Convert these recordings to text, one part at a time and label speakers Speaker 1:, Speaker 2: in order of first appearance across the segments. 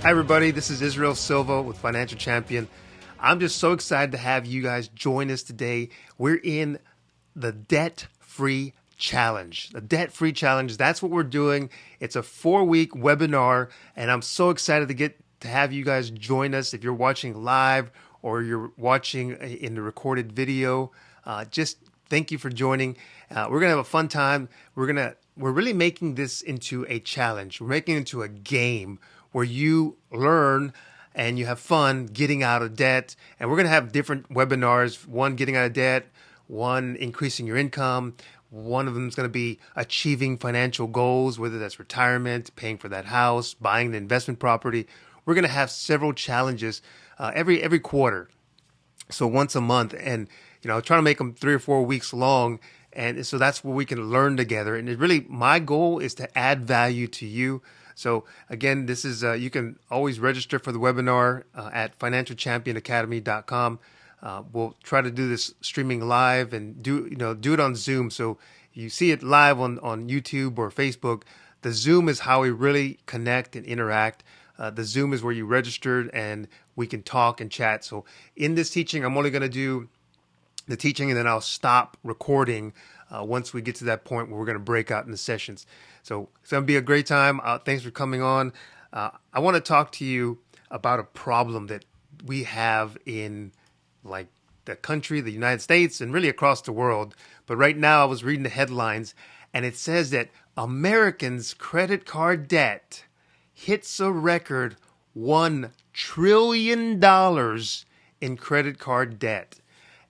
Speaker 1: Hi, everybody. This is Israel Silva with Financial Champion. I'm just so excited to have you guys join us today. We're in the Debt-Free Challenge. The Debt-Free Challenge, that's what we're doing. It's a 4-week webinar, and I'm so excited to have you guys join us. If you're watching live or you're watching in the recorded video, just thank you for joining. We're going to have a fun time. We're really making this into a challenge. We're making it into a game where you learn and you have fun getting out of debt. And we're going to have different webinars, one getting out of debt, one increasing your income. One of them is going to be achieving financial goals, whether that's retirement, paying for that house, buying the investment property. We're going to have several challenges every quarter. So once a month, and trying to make them 3 or 4 weeks long. And so that's where we can learn together. And my goal is to add value to you. So again, this is you can always register for the webinar at financialchampionacademy.com. We'll try to do this streaming live and do it on Zoom. So you see it live on YouTube or Facebook. The Zoom is how we really connect and interact. The Zoom is where you registered and we can talk and chat. So in this teaching, I'm only going to do the teaching and then I'll stop recording once we get to that point where we're going to break out in the sessions. So it's going to be a great time. Thanks for coming on. I want to talk to you about a problem that we have in the country, the United States, and really across the world. But right now I was reading the headlines and it says that Americans' credit card debt hits a record $1 trillion in credit card debt.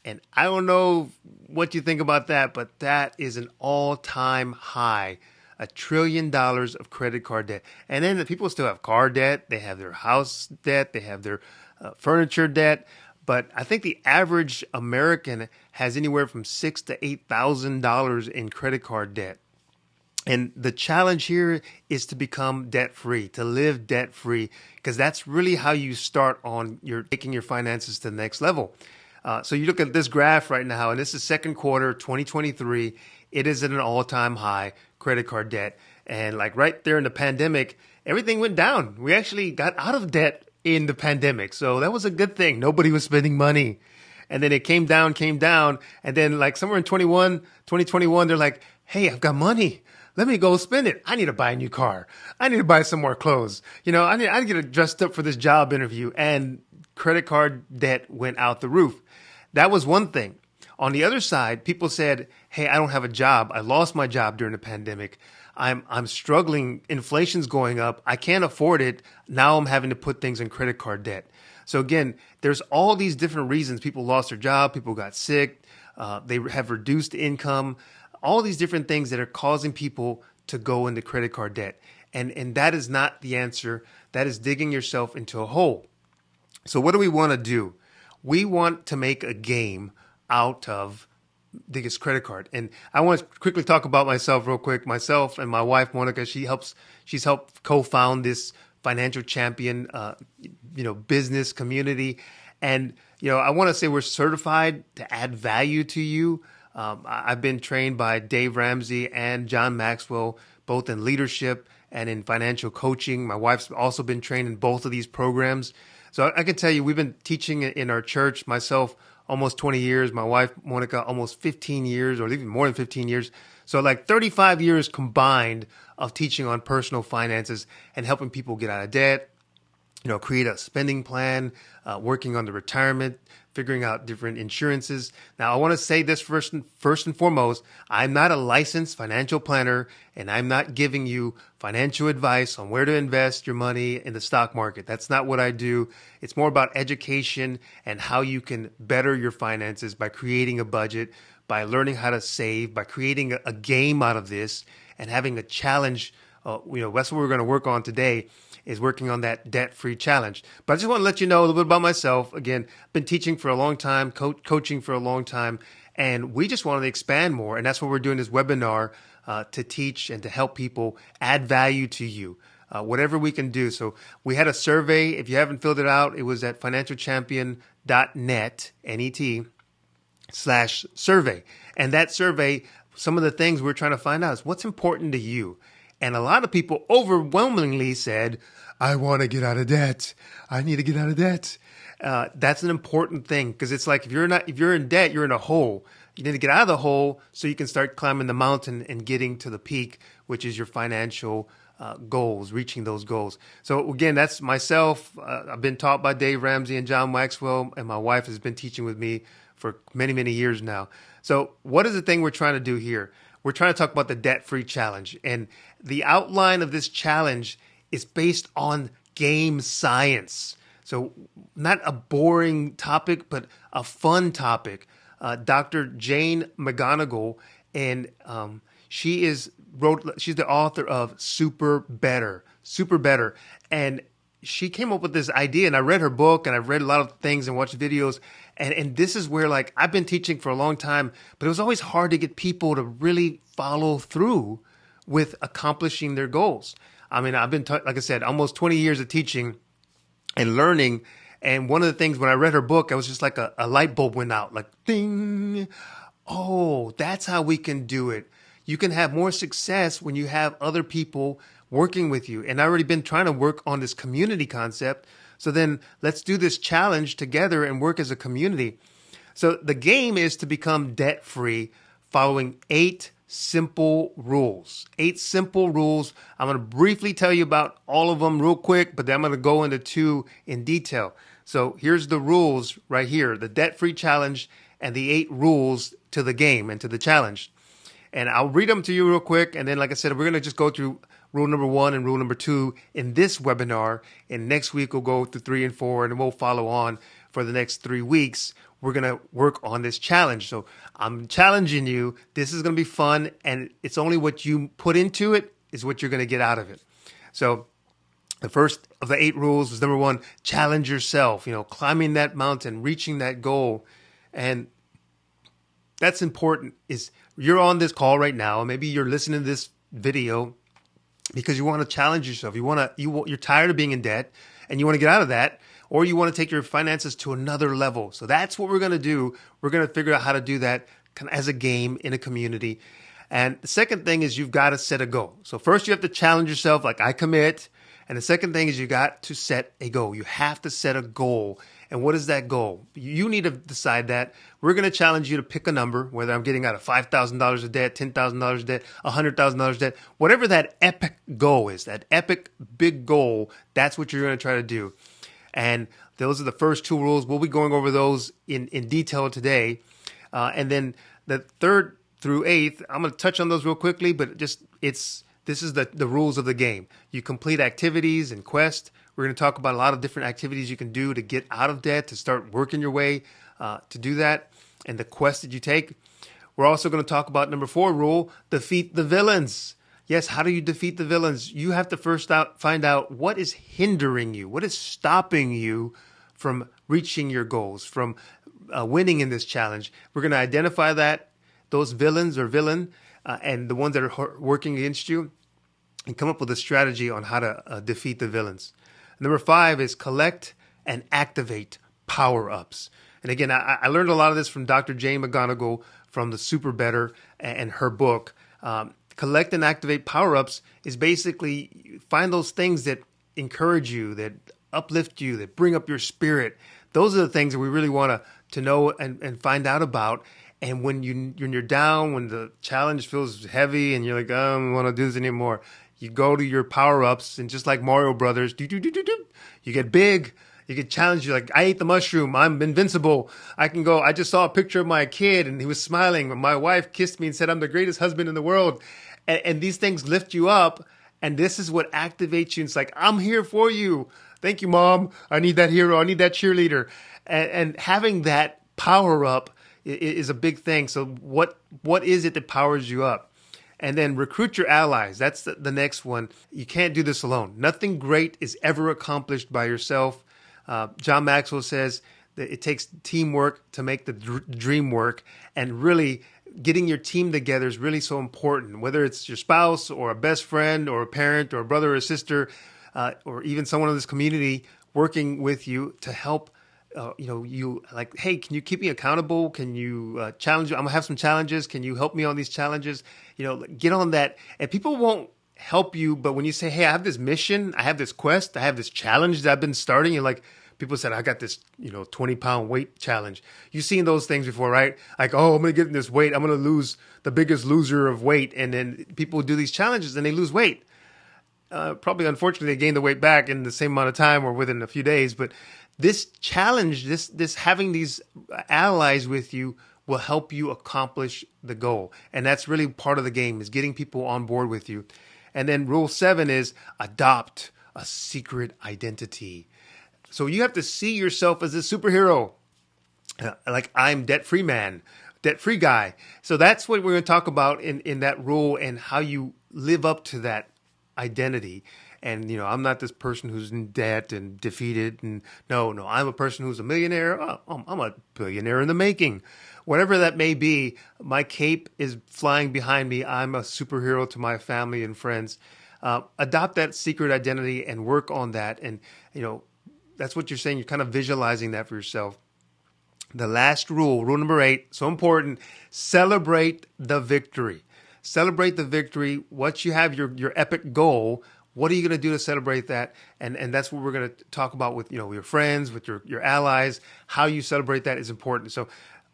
Speaker 1: And I don't know what you think about that, but that is an all-time high. $1 trillion of credit card debt. And then the people still have car debt. They have their house debt. They have their furniture debt. But I think the average American has anywhere from $6,000 to $8,000 in credit card debt. And the challenge here is to become debt-free, to live debt-free, because that's really how you start on taking your finances to the next level. So you look at this graph right now, and this is second quarter 2023. It is at an all-time high, credit card debt. And right there in the pandemic, everything went down. We actually got out of debt in the pandemic. So that was a good thing. Nobody was spending money. And then it came down. And then somewhere in 2021, they're like, hey, I've got money. Let me go spend it. I need to buy a new car. I need to buy some more clothes. I need to get dressed up for this job interview. And credit card debt went out the roof. That was one thing. On the other side, people said, hey, I don't have a job. I lost my job during the pandemic. I'm struggling. Inflation's going up. I can't afford it. Now I'm having to put things in credit card debt. So again, there's all these different reasons. People lost their job. People got sick. They have reduced income. All these different things that are causing people to go into credit card debt. And that is not the answer. That is digging yourself into a hole. So what do we want to do? We want to make a game out of this credit card. And I want to quickly talk about myself real quick. Myself and my wife, Monica, she's helped co-found this Financial Champion, business community. And, I want to say we're certified to add value to you. I've been trained by Dave Ramsey and John Maxwell, both in leadership and in financial coaching. My wife's also been trained in both of these programs. So I can tell you, we've been teaching in our church, myself, almost 20 years, my wife, Monica, almost 15 years, or even more than 15 years. So 35 years combined of teaching on personal finances and helping people get out of debt, create a spending plan, working on the retirement, figuring out different insurances. Now, I want to say this first and foremost, I'm not a licensed financial planner, and I'm not giving you financial advice on where to invest your money in the stock market. That's not what I do. It's more about education and how you can better your finances by creating a budget, by learning how to save, by creating a game out of this and having a challenge. That's what we're going to work on today, is working on that debt-free challenge. But I just want to let you know a little bit about myself. Again, I've been teaching for a long time, coaching for a long time, and we just wanted to expand more. And that's what we're doing this webinar to teach and to help people add value to you, whatever we can do. So we had a survey. If you haven't filled it out, it was at financialchampion.net, NET/survey. And that survey, some of the things we're trying to find out is what's important to you. And a lot of people overwhelmingly said, I want to get out of debt. I need to get out of debt. That's an important thing because it's like if you're in debt, you're in a hole. You need to get out of the hole so you can start climbing the mountain and getting to the peak, which is your financial goals, reaching those goals. So again, that's myself. I've been taught by Dave Ramsey and John Maxwell, and my wife has been teaching with me for many, many years now. So what is the thing we're trying to do here? We're trying to talk about the debt-free challenge. And the outline of this challenge is based on game science. So not a boring topic, but a fun topic. Dr. Jane McGonigal, and she's the author of Super Better, and she came up with this idea. And I read her book, and I've read a lot of things and watched videos, and this is where like I've been teaching for a long time, but it was always hard to get people to really follow through with accomplishing their goals. I mean, I've been like I said, almost 20 years of teaching and learning. And one of the things when I read her book, I was just like a light bulb went out, like ding. Oh, that's how we can do it. You can have more success when you have other people working with you. And I've already been trying to work on this community concept. So then let's do this challenge together and work as a community. So the game is to become debt free following 8 simple rules. 8 simple rules. I'm going to briefly tell you about all of them real quick, but then I'm going to go into 2 in detail. So here's the rules right here, the debt-free challenge and the 8 rules to the game and to the challenge. And I'll read them to you real quick. And then, like I said, we're going to just go through rule number 1 and rule number 2 in this webinar. And next week, we'll go through 3 and 4, and we'll follow on for the next 3 weeks. We're going to work on this challenge. So I'm challenging you. This is going to be fun. And it's only what you put into it is what you're going to get out of it. So the first of the 8 rules is number 1, challenge yourself, climbing that mountain, reaching that goal. And that's important is you're on this call right now. Maybe you're listening to this video because you want to challenge yourself. You're tired of being in debt and you want to get out of that, or you want to take your finances to another level. So that's what we're going to do. We're going to figure out how to do that kind of as a game in a community. And the second thing is you've got to set a goal. So first you have to challenge yourself, like I commit. And the second thing is you got to set a goal. You have to set a goal. And what is that goal? You need to decide that. We're going to challenge you to pick a number, whether I'm getting out of $5,000 of debt, $10,000 of debt, $100,000 of debt, whatever that epic goal is, that epic big goal, that's what you're going to try to do. And those are the first 2 rules. We'll be going over those in detail today. And then the 3rd through 8th, I'm going to touch on those real quickly, but this is the rules of the game. You complete activities and quests. We're going to talk about a lot of different activities you can do to get out of debt, to start working your way to do that, and the quest that you take. We're also going to talk about number 4 rule, defeat the villains. Yes, how do you defeat the villains? You have to first find out what is hindering you, what is stopping you from reaching your goals, from winning in this challenge. We're going to identify those villains or villain and the ones that are working against you, and come up with a strategy on how to defeat the villains. Number 5 is collect and activate power-ups. And again, I learned a lot of this from Dr. Jane McGonigal from the Super Better and her book. Collect and activate power-ups is basically find those things that encourage you, that uplift you, that bring up your spirit. Those are the things that we really want to know and find out about. And when you're down, when the challenge feels heavy and you're like, I don't want to do this anymore, you go to your power-ups, and just like Mario Brothers, you get big, you get challenged. You're like, I ate the mushroom, I'm invincible. I can go. I just saw a picture of my kid, and he was smiling. My wife kissed me and said, I'm the greatest husband in the world. And these things lift you up, and this is what activates you. It's like, I'm here for you. Thank you, Mom. I need that hero. I need that cheerleader. And having that power-up is a big thing. So what is it that powers you up? And then recruit your allies. That's the next one. You can't do this alone. Nothing great is ever accomplished by yourself. John Maxwell says that it takes teamwork to make the dream work. And really, getting your team together is really so important. Whether it's your spouse or a best friend or a parent or a brother or a sister, or even someone in this community working with you to help. You like, hey, can you keep me accountable? Can you challenge? I'm gonna have some challenges. Can you help me on these challenges? Get on that. And people won't help you. But when you say, hey, I have this mission, I have this quest, I have this challenge that I've been starting, and like people said, I got this, 20-pound weight challenge. You've seen those things before, right? Like, oh, I'm going to get in this weight. I'm going to lose the biggest loser of weight. And then people do these challenges and they lose weight. Probably, unfortunately, they gain the weight back in the same amount of time or within a few days. But this challenge, this having these allies with you will help you accomplish the goal. And that's really part of the game, is getting people on board with you. And then rule 7 is adopt a secret identity. So you have to see yourself as a superhero. Like, I'm debt-free man, debt-free guy. So that's what we're going to talk about in that rule, and how you live up to that identity. And, I'm not this person who's in debt and defeated. And no, I'm a person who's a millionaire. Oh, I'm a billionaire in the making. Whatever that may be, my cape is flying behind me. I'm a superhero to my family and friends. Adopt that secret identity and work on that. And, that's what you're saying. You're kind of visualizing that for yourself. The last rule number 8, so important: celebrate the victory. Celebrate the victory. Once you have your epic goal, what are you going to do to celebrate that? And that's what we're going to talk about with your friends, with your allies. How you celebrate that is important. So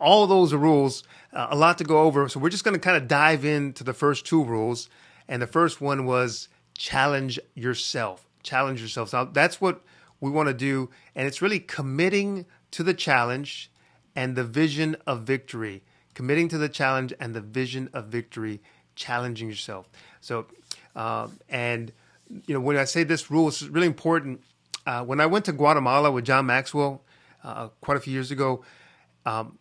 Speaker 1: all of those are rules, a lot to go over. So we're just going to kind of dive into the first 2 rules. And the first one was challenge yourself. Challenge yourself. So that's what we want to do. And it's really committing to the challenge and the vision of victory. Committing to the challenge and the vision of victory, challenging yourself. So, when I say this rule, it's really important. When I went to Guatemala with John Maxwell quite a few years ago,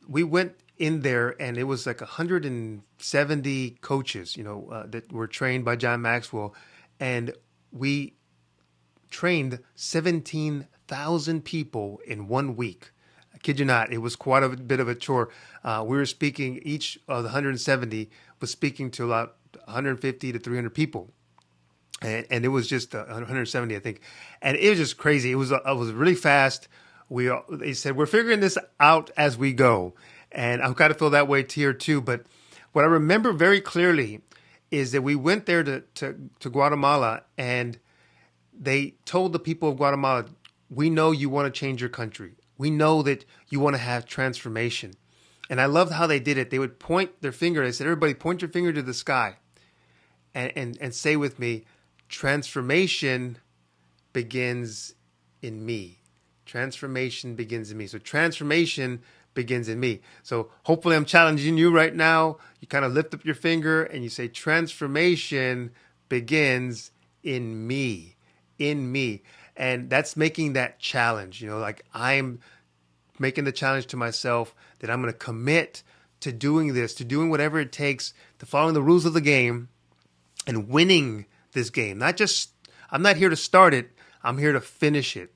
Speaker 1: we went in there, and it was like 170 coaches, that were trained by John Maxwell, and we trained 17,000 people in 1 week. I kid you not, it was quite a bit of a chore. We were speaking, each of the 170 was speaking to about 150 to 300 people. And it was just 170, I think. And it was just crazy. It was really fast. They said, we're figuring this out as we go. And I kind of feel that way here too. But what I remember very clearly is that we went there to Guatemala, and they told the people of Guatemala, we know you want to change your country. We know that you want to have transformation. And I loved how they did it. They would point their finger. They said, everybody point your finger to the sky and say with me, transformation begins in me. Transformation begins in me. So transformation begins in me. So hopefully I'm challenging you right now. You kind of lift up your finger and you say, transformation begins in me. In me. And that's making that challenge. Like, I'm making the challenge to myself that I'm going to commit to doing this, to doing whatever it takes, to following the rules of the game and winning this game. I'm not here to start it. I'm here to finish it.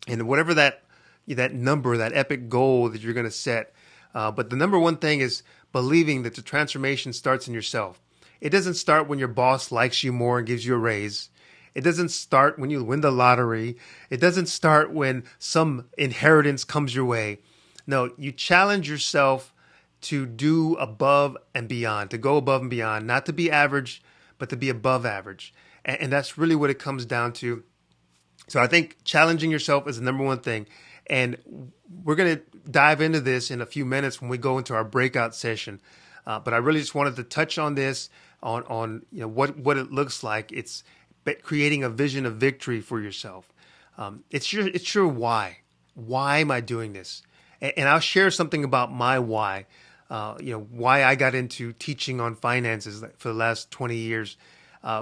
Speaker 1: And whatever that number, that epic goal that you're going to set. But the number one thing is believing that the transformation starts in yourself. It doesn't start when your boss likes you more and gives you a raise. It doesn't start when you win the lottery. It doesn't start when some inheritance comes your way. No, you challenge yourself to do above and beyond, to go above and beyond, not to be average, but to be above average. And that's really what it comes down to. So I think challenging yourself is the number one thing. And we're going to dive into this in a few minutes when we go into our breakout session. But I really just wanted to touch on this, on what it looks like. It's creating a vision of victory for yourself. It's your why. Why am I doing this? And I'll share something about my why. Why I got into teaching on finances for the last 20 years.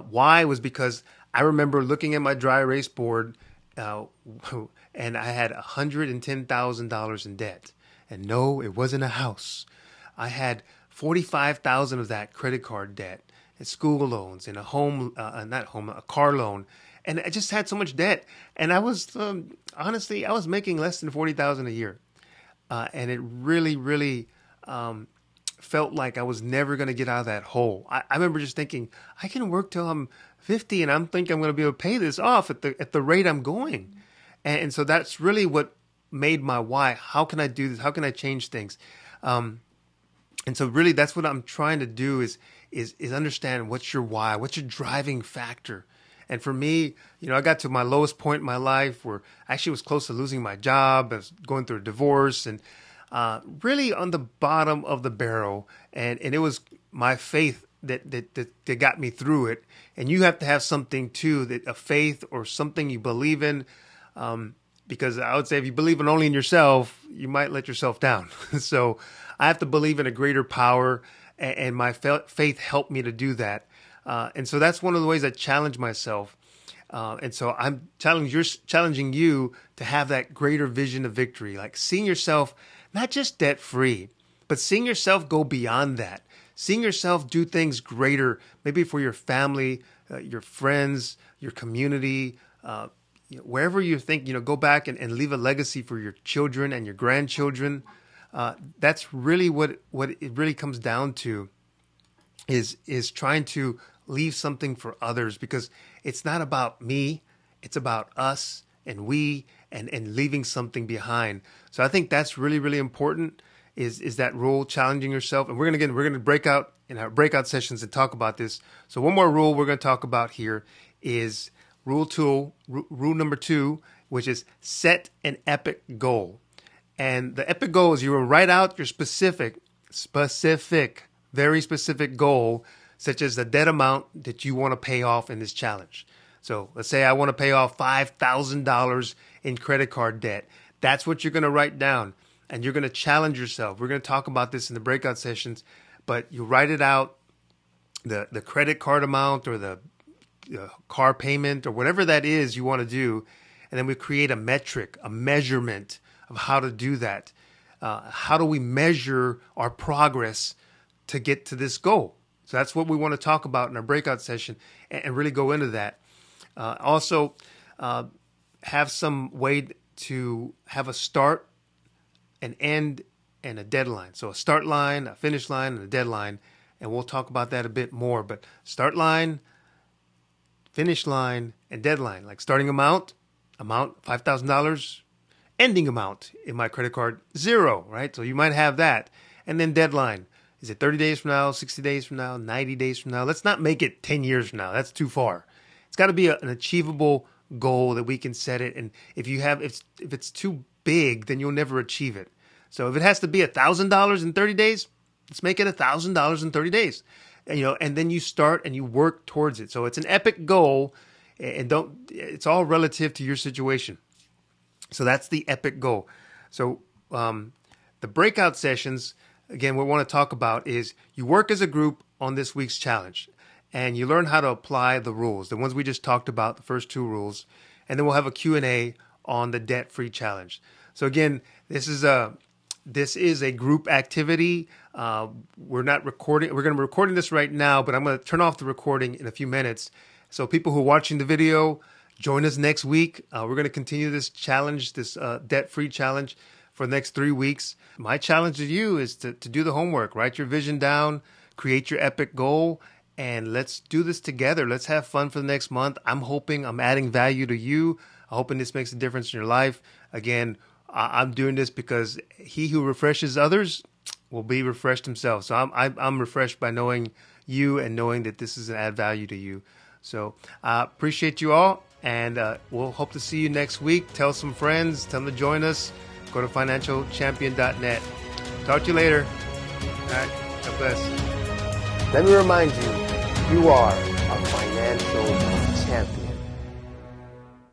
Speaker 1: Why was because I remember looking at my dry erase board, and I had $110,000 in debt. And no, it wasn't a house. I had $45,000 of that credit card debt, and school loans, and a car loan. And I just had so much debt. And I was, honestly, I was making less than $40,000 a year. And it really, really felt like I was never going to get out of that hole. I remember just thinking, I can work till I'm 50, and I'm thinking I'm going to be able to pay this off at the rate I'm going. And so that's really what made my why. How can I do this? How can I change things? And so really that's what I'm trying to do is understand what's your why, what's your driving factor. And for me, I got to my lowest point in my life where I actually was close to losing my job. I was going through a divorce and really on the bottom of the barrel. And it was my faith that got me through it. And you have to have something too, that a faith or something you believe in. Because I would say if you believe in only in yourself, you might let yourself down. So I have to believe in a greater power, and my faith helped me to do that. And so that's one of the ways I challenge myself. And so I'm challenging you to have that greater vision of victory, like seeing yourself not just debt free, but seeing yourself go beyond that, seeing yourself do things greater, maybe for your family, your friends, your community, wherever you think, go back and leave a legacy for your children and your grandchildren. That's really what it really comes down to is trying to leave something for others, because it's not about me, it's about us and we and leaving something behind. So I think that's really, really important is that rule, challenging yourself. And we're going to break out in our breakout sessions and talk about this. So one more rule we're going to talk about here is rule number 2, which is set an epic goal. And the epic goal is you will write out your specific, very specific goal, such as the debt amount that you want to pay off in this challenge. So let's say I want to pay off $5,000 in credit card debt. That's what you're going to write down, and you're going to challenge yourself. We're going to talk about this in the breakout sessions, but you write it out, the credit card amount or the car payment or whatever that is you want to do, and then we create a metric, a measurement of how to do that. How do we measure our progress to get to this goal? So that's what we want to talk about in our breakout session and really go into that. Also, have some way to have a start, an end, and a deadline. So a start line, a finish line, and a deadline. And we'll talk about that a bit more. But start line, finish line, and deadline. Like starting amount $5,000. Ending amount in my credit card, 0, right? So you might have that. And then deadline. Is it 30 days from now, 60 days from now, 90 days from now? Let's not make it 10 years from now. That's too far. It's got to be an achievable goal that we can set it. And if it's too big, then you'll never achieve it. So if it has to be $1,000 in 30 days, let's make it $1,000 in 30 days. And then you start and you work towards it. So it's an epic goal, and it's all relative to your situation. So that's the epic goal. So the breakout sessions, again, what we want to talk about is you work as a group on this week's challenge, and you learn how to apply the rules, the ones we just talked about, the first 2 rules, and then we'll have a Q&A on the debt-free challenge. So again, this is a group activity. We're not recording. We're going to be recording this right now, but I'm going to turn off the recording in a few minutes. So people who are watching the video, join us next week. We're going to continue this challenge, this debt-free challenge for the next 3 weeks. My challenge to you is to do the homework, write your vision down, create your epic goal, and let's do this together. Let's have fun for the next month. I'm hoping I'm adding value to you. I'm hoping this makes a difference in your life. Again, I'm doing this because he who refreshes others will be refreshed himself. So I'm refreshed by knowing you and knowing that this is an add value to you. So I appreciate you all, and we'll hope to see you next week. Tell some friends, tell them to join us. Go to financialchampion.net. Talk to you later. All right. God bless. Let me remind you, you are a financial champion.